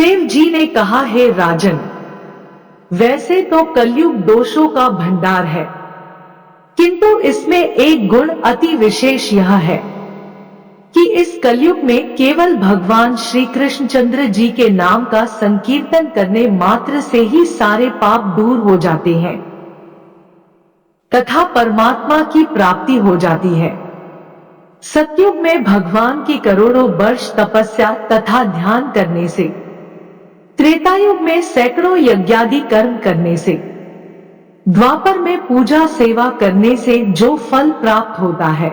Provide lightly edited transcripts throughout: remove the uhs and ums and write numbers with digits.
सुखदेव जी ने कहा, हे राजन, वैसे तो कलयुग दोषों का भंडार है, किंतु इसमें एक गुण अति विशेष यह है कि इस कलयुग में केवल भगवान श्री कृष्णचंद्र जी के नाम का संकीर्तन करने मात्र से ही सारे पाप दूर हो जाते हैं तथा परमात्मा की प्राप्ति हो जाती है। सतयुग में भगवान की करोड़ों वर्ष तपस्या तथा ध्यान करने से, त्रेतायुग में सैकड़ों यज्ञादि कर्म करने से, द्वापर में पूजा सेवा करने से जो फल प्राप्त होता है,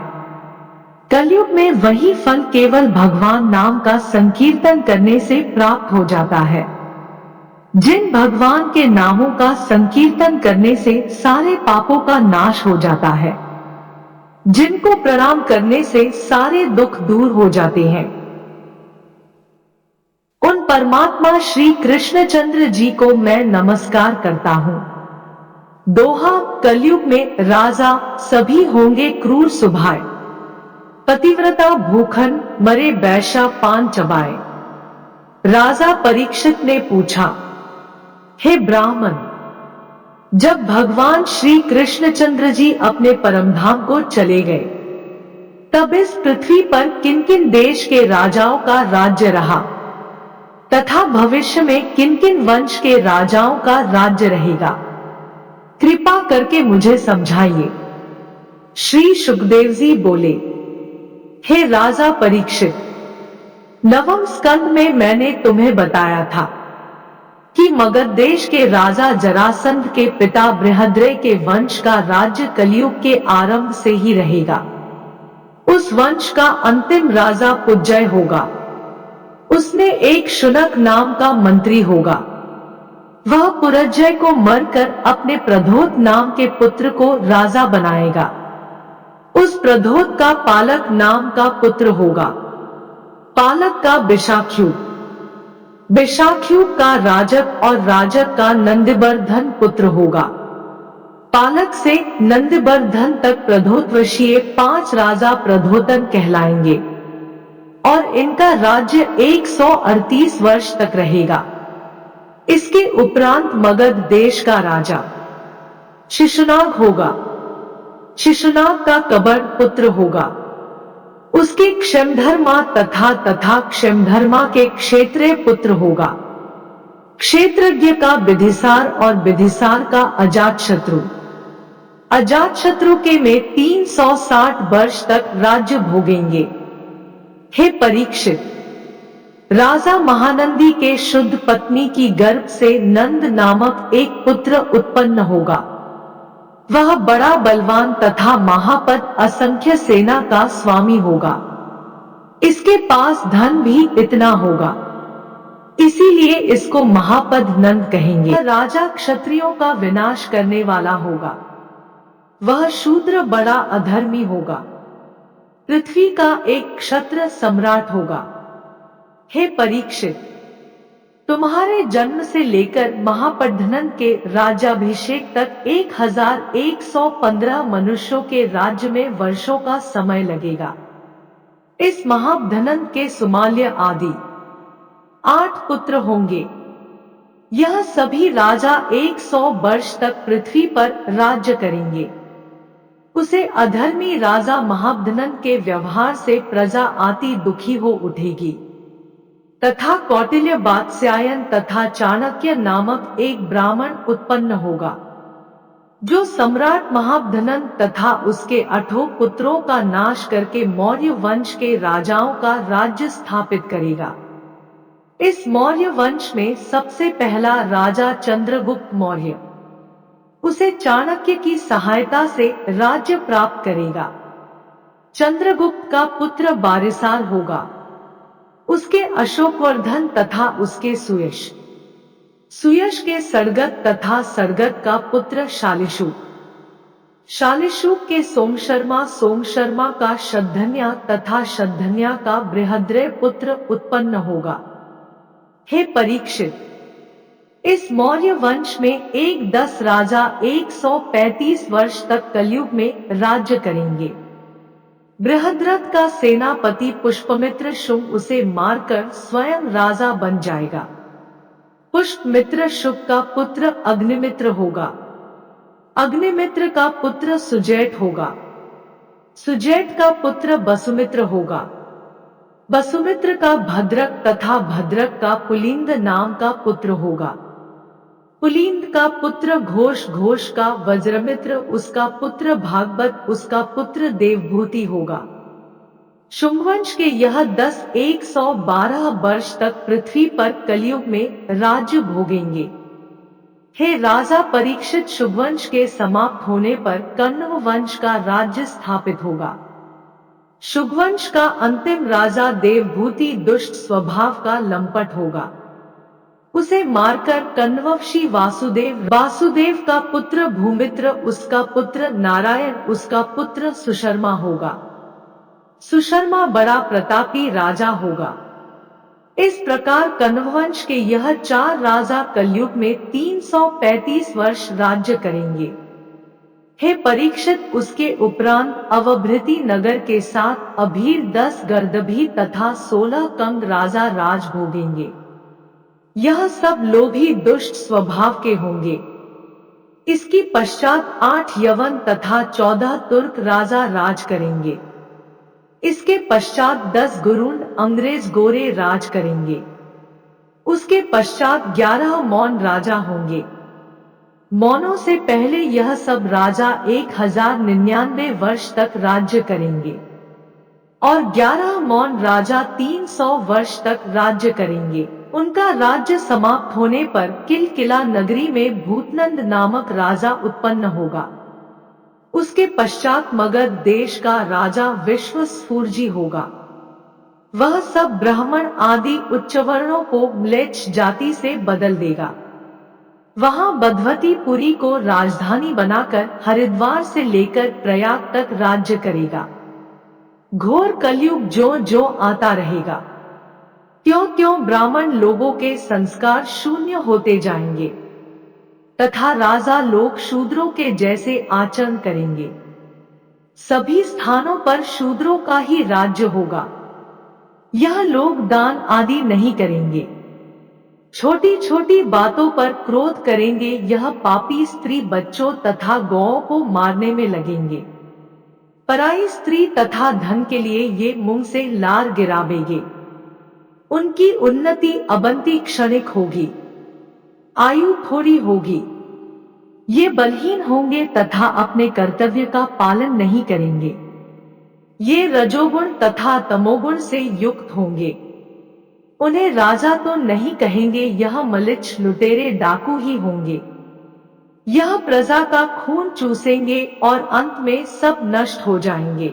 कलयुग में वही फल केवल भगवान नाम का संकीर्तन करने से प्राप्त हो जाता है। जिन भगवान के नामों का संकीर्तन करने से सारे पापों का नाश हो जाता है, जिनको प्रणाम करने से सारे दुख दूर हो जाते हैं, उन परमात्मा श्री कृष्णचंद्र जी को मैं नमस्कार करता हूँ। दोहा, कलयुग में राजा सभी होंगे क्रूर स्वभाव, पतिव्रता भूखन मरे वैश्या पान चबाए। राजा परीक्षित ने पूछा, हे ब्राह्मण, जब भगवान श्री कृष्णचंद्र जी अपने परमधाम को चले गए, तब इस पृथ्वी पर किन किन देश के राजाओं का राज्य रहा तथा भविष्य में किन किन वंश के राजाओं का राज्य रहेगा, कृपा करके मुझे समझाइए। श्री सुखदेव जी बोले, हे राजा परीक्षित, नवम स्कंद में मैंने तुम्हें बताया था कि मगध देश के राजा जरासंध के पिता बृहद्रथ के वंश का राज्य कलयुग के आरंभ से ही रहेगा। उस वंश का अंतिम राजा पुज्जय होगा। उसने एक शुनक नाम का मंत्री होगा। वह पुरज्जय को मरकर अपने प्रधोत नाम के पुत्र को राजा बनाएगा। उस प्रधोत का पालक नाम का पुत्र होगा। पालक का बिशाख्यु, बिशाख्यु का राजक और राजक का नंदिवर्धन पुत्र होगा। पालक से नंदिवर्धन तक प्रधोतवशीय 5 राजा प्रधोतन कहलाएंगे और इनका राज्य 138 वर्ष तक रहेगा। इसके उपरांत मगध देश का राजा शिशुनाग होगा। शिशुनाग का कबर पुत्र होगा। उसके क्षमधर्मा तथा क्षमधर्मा के क्षेत्रीय पुत्र होगा। क्षेत्रज्ञ का विधिसार और विधिसार का अजातशत्रु। अजातशत्रु के में 360 वर्ष तक राज्य भोगेंगे। हे परीक्षित, राजा महानंदी के शुद्ध पत्नी की गर्भ से नंद नामक एक पुत्र उत्पन्न होगा। वह बड़ा बलवान तथा महापद असंख्य सेना का स्वामी होगा। इसके पास धन भी इतना होगा, इसीलिए इसको महापद नंद कहेंगे। राजा क्षत्रियों का विनाश करने वाला होगा। वह शूद्र बड़ा अधर्मी होगा। पृथ्वी का एक क्षत्र सम्राट होगा। हे परीक्षित, तुम्हारे जन्म से लेकर महापद्नंद के राज्याभिषेक तक 1115 मनुष्यों के राज्य में वर्षों का समय लगेगा। इस महापद्नंद के सुमाल्य आदि 8 पुत्र होंगे। यह सभी राजा 100 वर्ष तक पृथ्वी पर राज्य करेंगे। उसे अधर्मी राजा महापद्नंद के व्यवहार से प्रजा अति दुखी हो उठेगी तथा कौटिल्य वात्स्यायन तथा चाणक्य नामक एक ब्राह्मण उत्पन्न होगा, जो सम्राट महापद्नंद तथा उसके 8 पुत्रों का नाश करके मौर्य वंश के राजाओं का राज्य स्थापित करेगा। इस मौर्य वंश में सबसे पहला राजा चंद्रगुप्त मौर्य उसे चाणक्य की सहायता से राज्य प्राप्त करेगा। चंद्रगुप्त का पुत्र बारिसाल होगा। उसके अशोकवर्धन तथा उसके सुयश, सुयश के सरगत तथा सरगत का पुत्र शालिशुक, शालिशुक के सोमशर्मा, सोमशर्मा का शद्धन्या तथा शद्धन्या का बृहद्रथ पुत्र उत्पन्न होगा। हे परीक्षित, इस मौर्य वंश में 10 राजा 135 वर्ष तक कलयुग में राज्य करेंगे। बृहद्रथ का सेनापति पुष्पमित्र शुंग उसे मारकर स्वयं राजा बन जाएगा। पुष्पमित्र शुक का पुत्र अग्निमित्र होगा। अग्निमित्र का पुत्र सुजैट होगा। सुजैट का पुत्र वसुमित्र होगा। वसुमित्र का भद्रक तथा भद्रक का पुलिंद नाम का पुत्र होगा। पुलिंद का पुत्र घोष, घोष का वज्रमित्र, उसका पुत्र भागवत, उसका पुत्र देवभूति होगा। शुंभवंश के यह 112 वर्ष तक पृथ्वी पर कलयुग में राज्य भोगेंगे। हे राजा परीक्षित, शुभवंश के समाप्त होने पर कण्व वंश का राज्य स्थापित होगा। शुभवंश का अंतिम राजा देवभूति दुष्ट स्वभाव का लंपट होगा। उसे मारकर कण्ववंशी वासुदेव, वासुदेव का पुत्र भूमित्र, उसका पुत्र नारायण, उसका पुत्र सुशर्मा होगा। सुशर्मा बड़ा प्रतापी राजा होगा। इस प्रकार कण्ववंश के यह 4 राजा कलयुग में 335 वर्ष राज्य करेंगे। हे परीक्षित, उसके उपरांत अवभृति नगर के साथ अभीर 10 गर्दभी तथा 16 कंग राजा राज भोगेंगे। यह सब लोभी दुष्ट स्वभाव के होंगे। इसकी पश्चात 8 यवन तथा 14 तुर्क राजा राज करेंगे। इसके पश्चात 10 गुरुंड अंग्रेज गोरे राज करेंगे। उसके पश्चात 11 मौन राजा होंगे। मौनों से पहले यह सब राजा 1099 वर्ष तक राज्य करेंगे और 11 मौन राजा 300 वर्ष तक राज्य करेंगे। उनका राज्य समाप्त होने पर किलकिला नगरी में भूतनंद नामक राजा उत्पन्न होगा। उसके पश्चात मगध देश का राजा विश्वस्फूर्जी होगा। वह सब ब्राह्मण आदि उच्च वर्णों को म्लेच्छ जाति से बदल देगा। वहां बधवतीपुरी को राजधानी बनाकर हरिद्वार से लेकर प्रयाग तक राज्य करेगा। घोर कलयुग जो जो आता रहेगा, क्यों क्यों ब्राह्मण लोगों के संस्कार शून्य होते जाएंगे तथा राजा लोग शूद्रों के जैसे आचरण करेंगे। सभी स्थानों पर शूद्रों का ही राज्य होगा। यह लोग दान आदि नहीं करेंगे, छोटी छोटी बातों पर क्रोध करेंगे। यह पापी स्त्री बच्चों तथा गौओं को मारने में लगेंगे। पराई स्त्री तथा धन के लिए ये मुंह से लार गिरावेंगे। उनकी उन्नति अबंती क्षणिक होगी, आयु थोड़ी होगी। ये बलहीन होंगे तथा अपने कर्तव्य का पालन नहीं करेंगे। ये रजोगुण तथा तमोगुण से युक्त होंगे। उन्हें राजा तो नहीं कहेंगे, यह मलिच्छ लुटेरे डाकू ही होंगे। यह प्रजा का खून चूसेंगे और अंत में सब नष्ट हो जाएंगे।